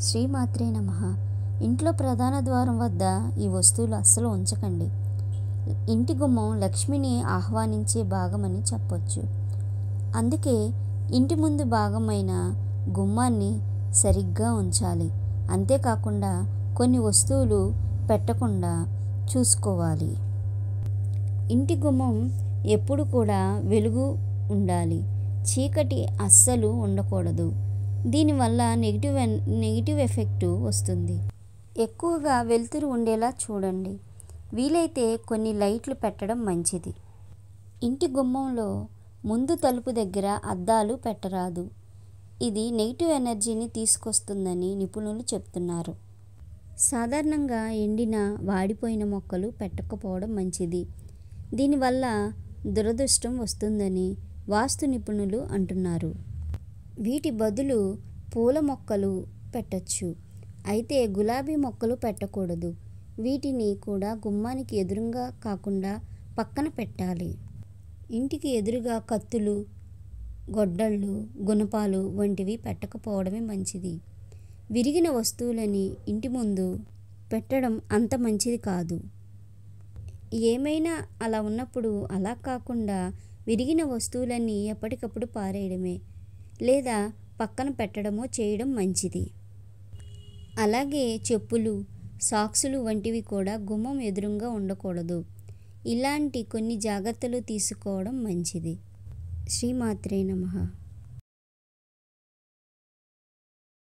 శ్రీమాత్రే నమః. ఇంట్లో ప్రధాన ద్వారం వద్ద ఈ వస్తువులు అస్సలు ఉంచకండి. ఇంటి గుమ్మం లక్ష్మిని ఆహ్వానించే భాగమని చెప్పొచ్చు. అందుకే ఇంటి ముందు భాగమైన గుమ్మాన్ని సరిగ్గా ఉంచాలి. అంతేకాకుండా కొన్ని వస్తువులు పెట్టకుండా చూసుకోవాలి. ఇంటి గుమ్మం ఎప్పుడు కూడా వెలుగు ఉండాలి, చీకటి అస్సలు ఉండకూడదు. దీనివల్ల నెగిటివ్ ఎఫెక్ట్ వస్తుంది. ఎక్కువగా వెలుతురు ఉండేలా చూడండి. వీలైతే కొన్ని లైట్లు పెట్టడం మంచిది. ఇంటి గుమ్మంలో ముందు తలుపు దగ్గర అద్దాలు పెట్టరాదు. ఇది నెగిటివ్ ఎనర్జీని తీసుకొస్తుందని నిపుణులు చెప్తున్నారు. సాధారణంగా ఎండిన వాడిపోయిన మొక్కలు పెట్టకపోవడం మంచిది. దీనివల్ల దురదృష్టం వస్తుందని వాస్తు నిపుణులు అంటున్నారు. వీటి బదులు పూల మొక్కలు పెట్టొచ్చు. అయితే గులాబీ మొక్కలు పెట్టకూడదు. వీటిని కూడా గుమ్మానికి ఎదురుగా కాకుండా పక్కన పెట్టాలి. ఇంటికి ఎదురుగా కత్తులు, గొడ్డళ్ళు, గుణపాలు వంటివి పెట్టకపోవడమే మంచిది. విరిగిన వస్తువులని ఇంటి ముందు పెట్టడం అంత మంచిది కాదు. ఏమైనా అలా ఉన్నప్పుడు అలా కాకుండా విరిగిన వస్తువులన్నీ ఎప్పటికప్పుడు పారేయడమే లేదా పక్కన పెట్టడమో చేయడం మంచిది. అలాగే చెప్పులు, సాక్సులు వంటివి కూడా గుమ్మం ఎదురుగా ఉండకూడదు. ఇలాంటి కొన్ని జాగ్రత్తలు తీసుకోవడం మంచిది. శ్రీమాత్రే నమః.